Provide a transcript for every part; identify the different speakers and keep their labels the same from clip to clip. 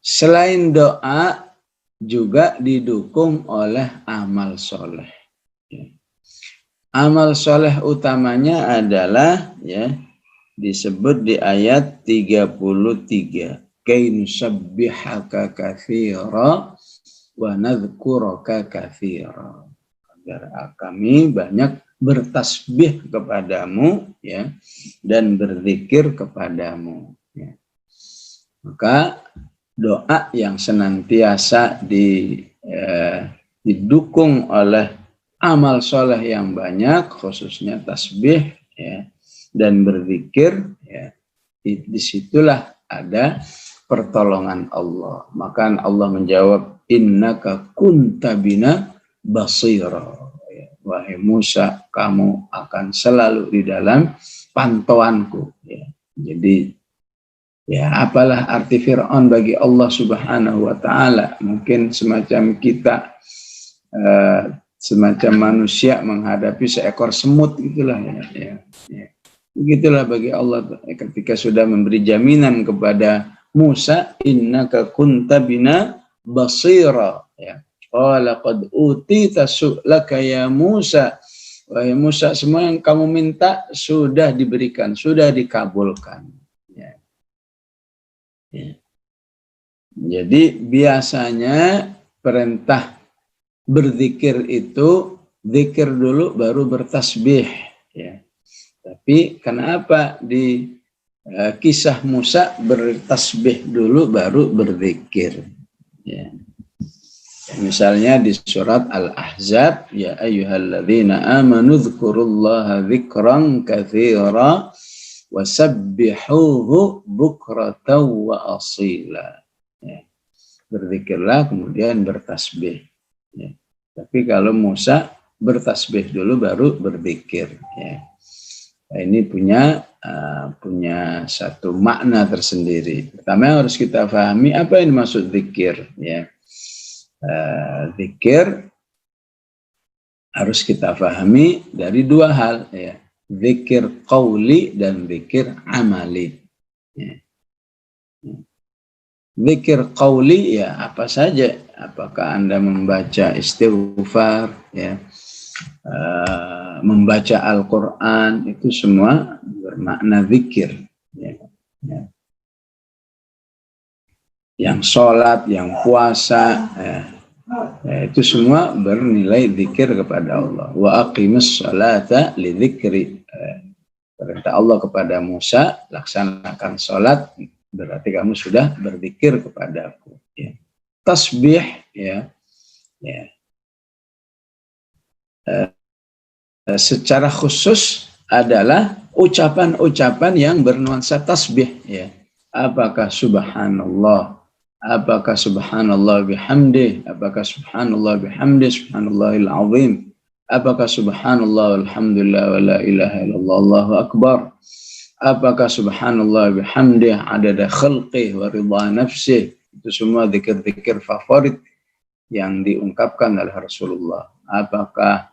Speaker 1: Selain doa juga didukung oleh amal soleh. Amal soleh utamanya adalah disebut di ayat 33. Kay nusabbihaka katsira wa nadhkuraka katsira. Agar kami banyak bertasbih kepadamu dan berzikir kepadamu. Maka doa yang senantiasa didukung oleh amal soleh yang banyak, khususnya tasbih dan berzikir, disitulah ada pertolongan Allah. Maka Allah menjawab, innaka kunta bina basira. Wahai Musa, kamu akan selalu di dalam pantauanku. Jadi apalah arti Fir'aun bagi Allah Subhanahu wa Ta'ala? Mungkin semacam kita, semacam manusia menghadapi seekor semut, itulah begitulah bagi Allah ketika sudah memberi jaminan kepada Musa, innaka kunta bina basira. Qala qad utita su'laka ya Musa. Wahai Musa, semua yang kamu minta sudah diberikan, sudah dikabulkan. Jadi biasanya perintah berzikir itu zikir dulu baru bertasbih. Tapi kenapa di kisah Musa bertasbih dulu baru berzikir? Misalnya di surat Al-Ahzab, ya ayyuhalladzina amanu dzkurullaha dzikran katsira wasabbihuhu bukratan wa asila. Berzikirlah kemudian bertasbih. Tapi kalau Musa bertasbih dulu baru berzikir. Nah, ini punya satu makna tersendiri. Pertama yang harus kita pahami, apa yang dimaksud zikir. Zikir harus kita pahami dari dua hal. Zikir qauli dan zikir amali. Zikir qauli apa saja. Apakah Anda membaca istighfar, membaca Al-Quran, itu semua bermakna zikir. Yang sholat, yang puasa, itu semua bernilai zikir kepada Allah. Wa aqimus sholata li dzikri. Perintah Allah kepada Musa, laksanakan sholat, berarti kamu sudah berzikir kepadaku. Tasbih, secara khusus adalah ucapan-ucapan yang bernuansa tasbih. Apakah subhanallah, apakah subhanallah bihamdih, apakah subhanallah bihamdih, subhanallahil azim, apakah subhanallah alhamdulillah wa la ilaha illallah allahu akbar, apakah subhanallah bihamdih adada khalqih wa ridha nafsih. Itu semua zikir-zikir favorit yang diungkapkan oleh Rasulullah. Apakah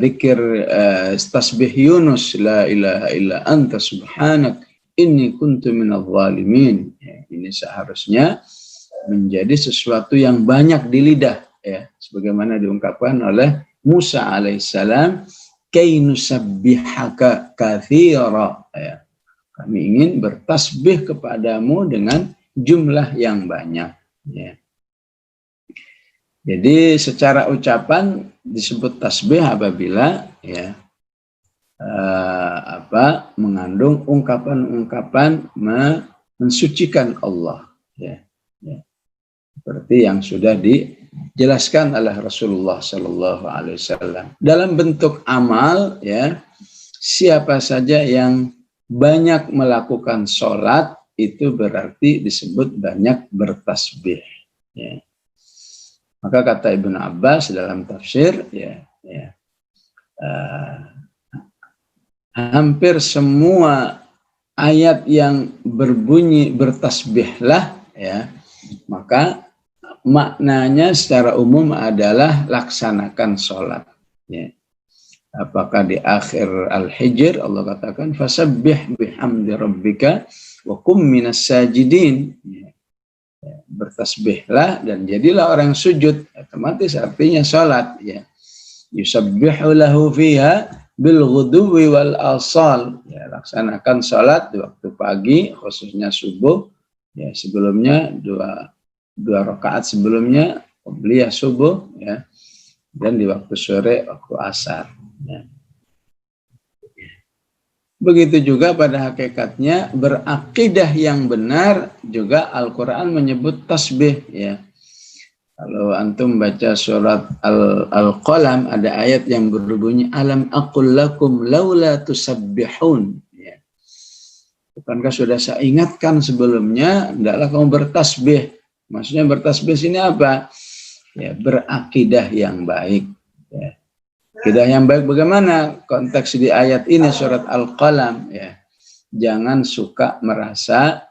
Speaker 1: zikir tasbih Yunus, la ilaha illa anta subhanak inni kuntu minadh dhalimin. Ini seharusnya menjadi sesuatu yang banyak di lidah, sebagaimana diungkapkan oleh Musa alaihissalam, kay nusabbihaka katsira. Kami ingin bertasbih kepadamu dengan jumlah yang banyak. Jadi secara ucapan disebut tasbih apabila mengandung ungkapan-ungkapan mensucikan Allah. Seperti yang sudah dijelaskan oleh Rasulullah Sallallahu Alaihi Wasallam. Dalam bentuk amal, siapa saja yang banyak melakukan sholat, itu berarti disebut banyak bertasbih. Maka kata Ibnu Abbas dalam tafsir, hampir semua ayat yang berbunyi bertasbihlah, maka maknanya secara umum adalah laksanakan sholat. Apakah di akhir Al-Hijr Allah katakan fasabbih bihamdi rabbika wa kum minas sajidin. bertasbihlah dan jadilah orang sujud, otomatis artinya salat, ya. Yusabbihu lahu fiha bil ghuduwi wal asal, ya, laksanakan salat di waktu pagi khususnya subuh, ya, sebelumnya dua rakaat sebelumnya qabliyah subuh, ya, dan di waktu sore waktu asar, ya. Begitu juga pada hakikatnya berakidah yang benar juga Al-Quran menyebut tasbih, ya. Kalau antum baca surat Al-Qalam ada ayat yang berbunyi alam aqul lakum laula tusabbihun, ya. Bukankah sudah saya ingatkan sebelumnya hendaklah kamu bertasbih. Maksudnya bertasbih sini apa? Ya, berakidah yang baik, ya. Akidah yang baik bagaimana konteks di ayat ini surat Al-Qalam, ya. Jangan suka merasa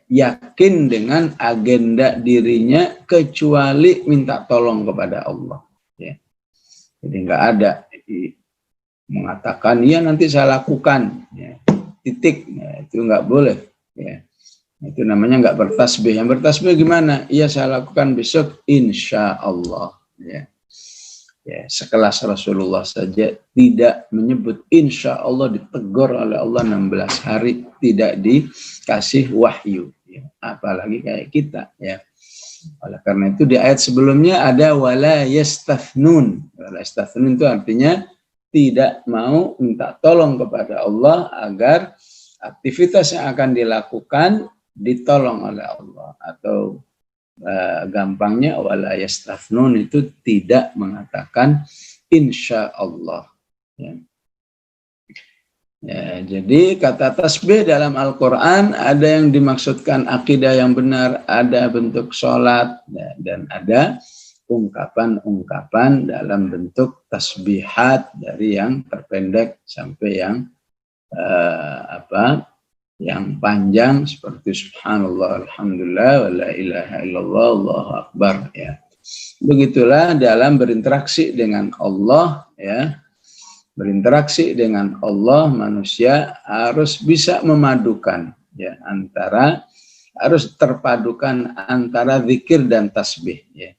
Speaker 1: yakin dengan agenda dirinya kecuali minta tolong kepada Allah, ya. Jadi nggak ada mengatakan ya nanti saya lakukan, ya, titik, ya, itu nggak boleh, ya. Itu namanya nggak bertasbih. Yang bertasbih gimana? Iya saya lakukan besok insya Allah, ya. Ya, sekelas Rasulullah saja tidak menyebut insya Allah, ditegur oleh Allah 16 hari, tidak dikasih wahyu, ya. Apalagi kayak kita, ya. Oleh karena itu di ayat sebelumnya ada wala yastathnun. Wala yastathnun itu artinya tidak mau minta tolong kepada Allah agar aktivitas yang akan dilakukan ditolong oleh Allah, atau gampangnya wala yastathnun itu tidak mengatakan insya Allah, ya. Ya, jadi kata tasbih dalam Al-Quran ada yang dimaksudkan akidah yang benar, ada bentuk sholat, ya, dan ada ungkapan-ungkapan dalam bentuk tasbihat dari yang terpendek sampai yang yang panjang seperti subhanallah, alhamdulillah, wa la ilaha illallah, Allahu akbar, ya. Begitulah dalam berinteraksi dengan Allah, ya. Berinteraksi dengan Allah, manusia harus bisa memadukan, ya, harus terpadukan antara zikir dan tasbih, ya.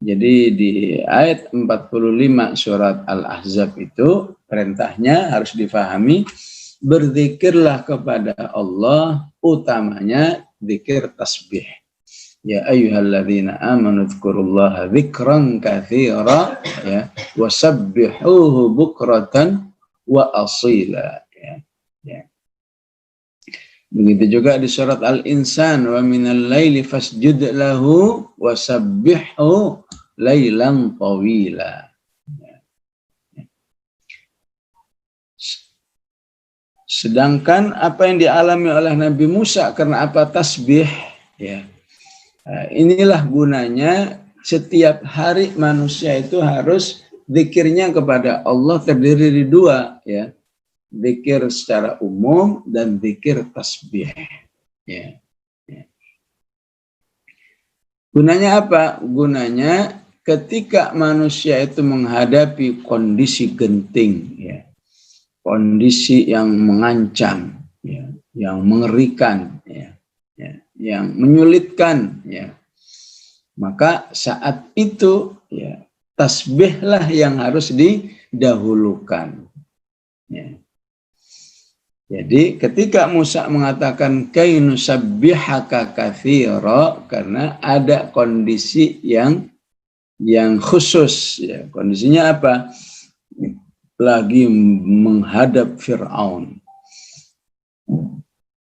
Speaker 1: Jadi di ayat 45 surat Al-Ahzab itu perintahnya harus difahami, berzikirlah kepada Allah, utamanya zikir tasbih. Ya ayyuhalladzina amanu dzkurullaha dzikran katsira, ya, wasabbihuhu bukratan wa asila, ya, ya. Begitu juga di surat Al-Insan, wa minal laili fasjud lahu wasabbihu lailan tawila. Sedangkan apa yang dialami oleh Nabi Musa karena apa tasbih, ya. Inilah gunanya setiap hari manusia itu harus zikirnya kepada Allah terdiri di dua, ya. Zikir secara umum dan zikir tasbih, ya. Ya. Gunanya apa? Gunanya ketika manusia itu menghadapi kondisi genting, ya, kondisi yang mengancam, ya, yang mengerikan, ya, ya, yang menyulitkan, ya, maka saat itu, ya, tasbihlah yang harus didahulukan, ya. Jadi ketika Musa mengatakan kainusabbihaka katsira, karena ada kondisi yang khusus, ya. Kondisinya apa? Lagi menghadap Fir'aun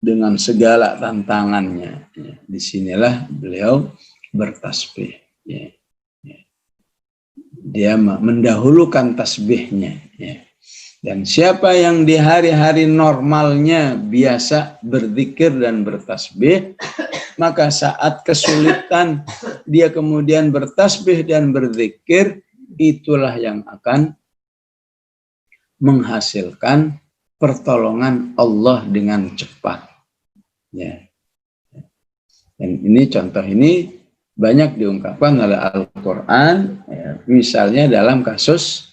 Speaker 1: dengan segala tantangannya, ya. Disinilah beliau bertasbih, ya. Ya. Dia mendahulukan tasbihnya, ya. Dan siapa yang di hari-hari normalnya biasa berzikir dan bertasbih, maka saat kesulitan dia kemudian bertasbih dan berzikir, itulah yang akan menghasilkan pertolongan Allah dengan cepat, ya. Dan ini contoh ini banyak diungkapkan oleh Al-Quran, ya. Misalnya dalam kasus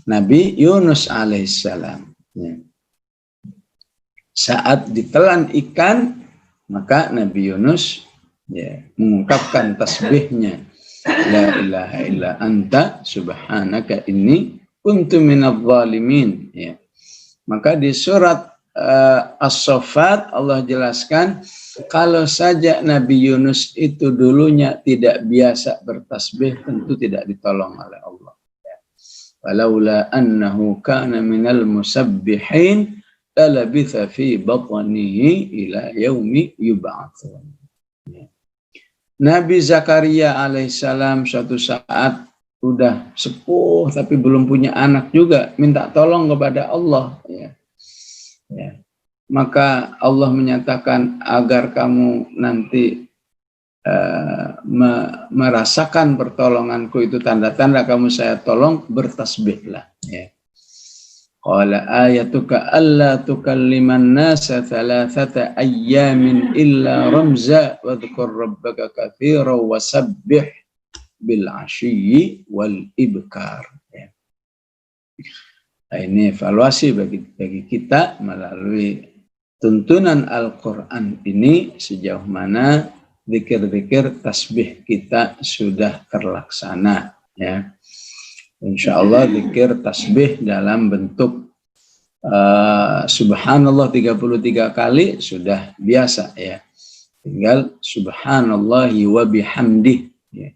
Speaker 1: Nabi Yunus alaihissalam, ya. Saat ditelan ikan, maka Nabi Yunus ya, mengungkapkan tasbihnya, la ilaha illa anta subhanaka inni kuntu minadh dhalimin, ya. Maka di surat As-Saffat Allah jelaskan, kalau saja Nabi Yunus itu dulunya tidak biasa bertasbih, tentu tidak ditolong oleh Allah. Walaula annahu kana minal musabbihin lalabitha fi batnihi ila yaumi yub'atsun. Nabi Zakaria alaihissalam suatu saat udah sepuh tapi belum punya anak juga, minta tolong kepada Allah, ya. Ya. Maka Allah menyatakan agar kamu nanti merasakan pertolonganku itu tanda-tanda kamu saya tolong, bertasbihlah, ya. Qala ayatuka alla tukalliman nasa thalathata ayyamin illa ramza wadhkur rabbaka katsiran wasabbih bil ashiyyi wal ibkar, ya. Nah, ini evaluasi bagi kita melalui tuntunan Al-Quran ini, sejauh mana zikir-zikir tasbih kita sudah terlaksana, ya. Insya Allah zikir tasbih dalam bentuk subhanallah 33 kali sudah biasa, ya. Tinggal subhanallahi wa bihamdih, ya.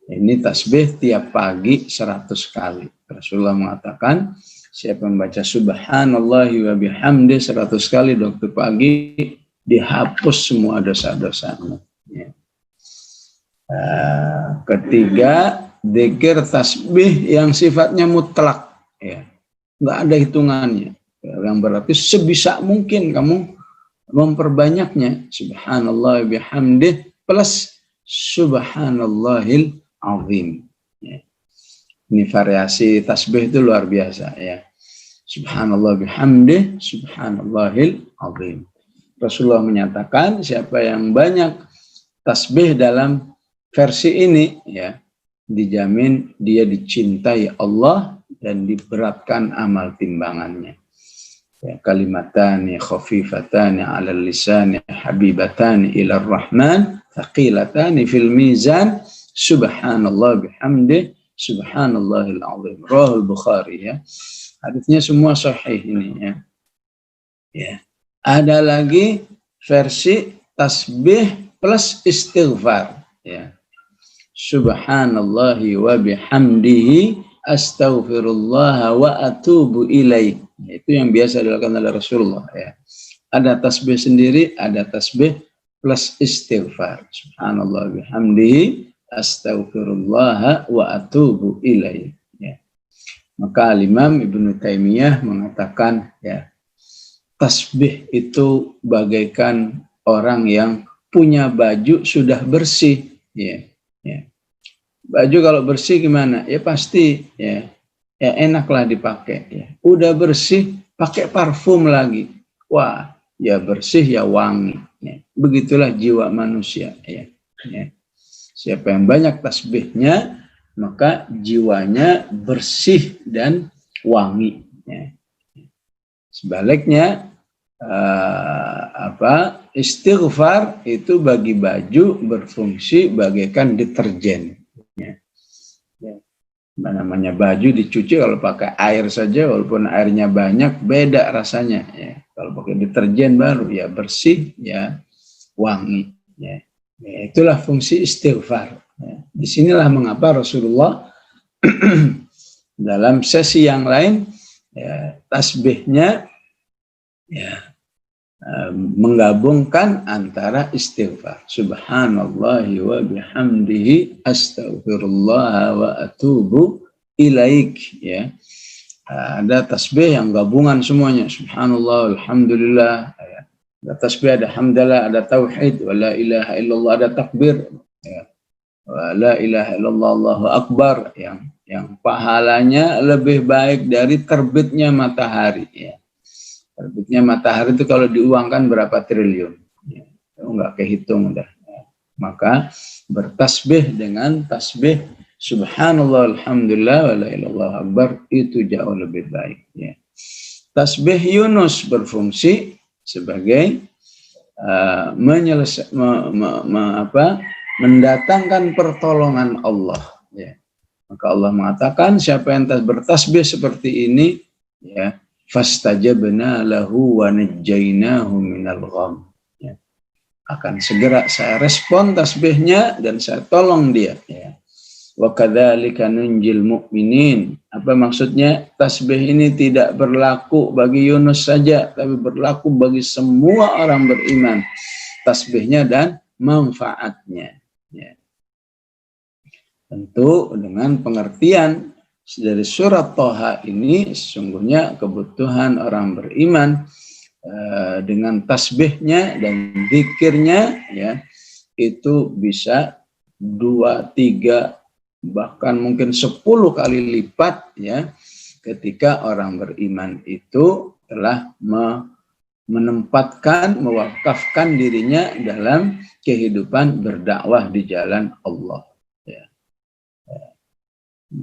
Speaker 1: Ini tasbih tiap pagi 100 kali. Rasulullah mengatakan, siapa membaca subhanallahi wa bihamdi 100 kali waktu pagi, dihapus semua dosa-dosanya, ya. Ketiga, zikir tasbih yang sifatnya mutlak, ya. Nggak ada hitungannya, yang berarti sebisa mungkin kamu memperbanyaknya, subhanallah wa bihamdi plus subhanallahil azim, ya. Ini variasi tasbih itu luar biasa, ya. Subhanallah bihamdih, subhanallahil azim. Rasulullah menyatakan siapa yang banyak tasbih dalam versi ini, ya, dijamin dia dicintai Allah dan diberatkan amal timbangannya. Ya, kalimatani khafifatani 'alal lisani habibatani ilar rahman thaqilatani fil mizan subhanallah bihamdih subhanallahil azim. Rahul Bukhari, ya. Hadisnya semua sahih ini, ya. Ya. Ada lagi versi tasbih plus istighfar, ya. Subhanallahi wa bihamdihi astaghfirullah wa atubu ilaih. Itu yang biasa dilakukan oleh Rasulullah, ya. Ada tasbih sendiri, ada tasbih plus istighfar. Subhanallah bihamdihi astaghfirullah wa atubu ilaih, ya. Maka Imam Ibnu Taimiyah mengatakan, ya, tasbih itu bagaikan orang yang punya baju sudah bersih, ya. Ya. Baju kalau bersih gimana? Ya pasti, ya, ya enaklah dipakai, ya. Udah bersih, pakai parfum lagi, wah, ya bersih ya wangi, ya. Begitulah jiwa manusia, ya. Ya. Siapa yang banyak tasbihnya, maka jiwanya bersih dan wangi, ya. Sebaliknya, istighfar itu bagi baju berfungsi bagaikan deterjen, ya. Ya. Namanya baju dicuci kalau pakai air saja, walaupun airnya banyak, beda rasanya, ya. Kalau pakai deterjen baru, ya bersih, ya wangi, ya. Ya, itulah fungsi istighfar, ya. Disinilah mengapa Rasulullah dalam sesi yang lain, ya, tasbihnya, ya, menggabungkan antara istighfar, subhanallahi wa bihamdihi astaghfirullah wa atubu ilaik, ya. Ada tasbih yang gabungan semuanya, subhanallah, alhamdulillah, ya. Ada tasbih, ada hamdalah, ada tauhid, wa la ilaha illallah, ada takbir, ya. Wa la ilaha illallah, Allahu akbar, yang pahalanya lebih baik dari terbitnya matahari, ya. Terbitnya matahari itu kalau diuangkan berapa triliun, ya. Enggak kehitung udah, ya. Maka bertasbih dengan tasbih subhanallah, alhamdulillah, wa la ilaha akbar itu jauh lebih baik, ya. Tasbih Yunus berfungsi sebagai mendatangkan pertolongan Allah. Ya. Maka Allah mengatakan siapa yang bertasbih seperti ini, ya, fastajabna lahu wa najjainahu minal gham. Ya. Akan segera saya respon tasbihnya dan saya tolong dia. Ya. Wa kadzalika nunjil mu'minin. Apa maksudnya? Tasbih ini tidak berlaku bagi Yunus saja, tapi berlaku bagi semua orang beriman. Tasbihnya dan manfaatnya. Ya. Tentu dengan pengertian dari surat Thaha ini sesungguhnya kebutuhan orang beriman dengan tasbihnya dan zikirnya, ya, itu bisa 2, 3, bahkan mungkin 10 kali lipat, ya, ketika orang beriman itu telah menempatkan, mewakafkan dirinya dalam kehidupan berdakwah di jalan Allah. Ya.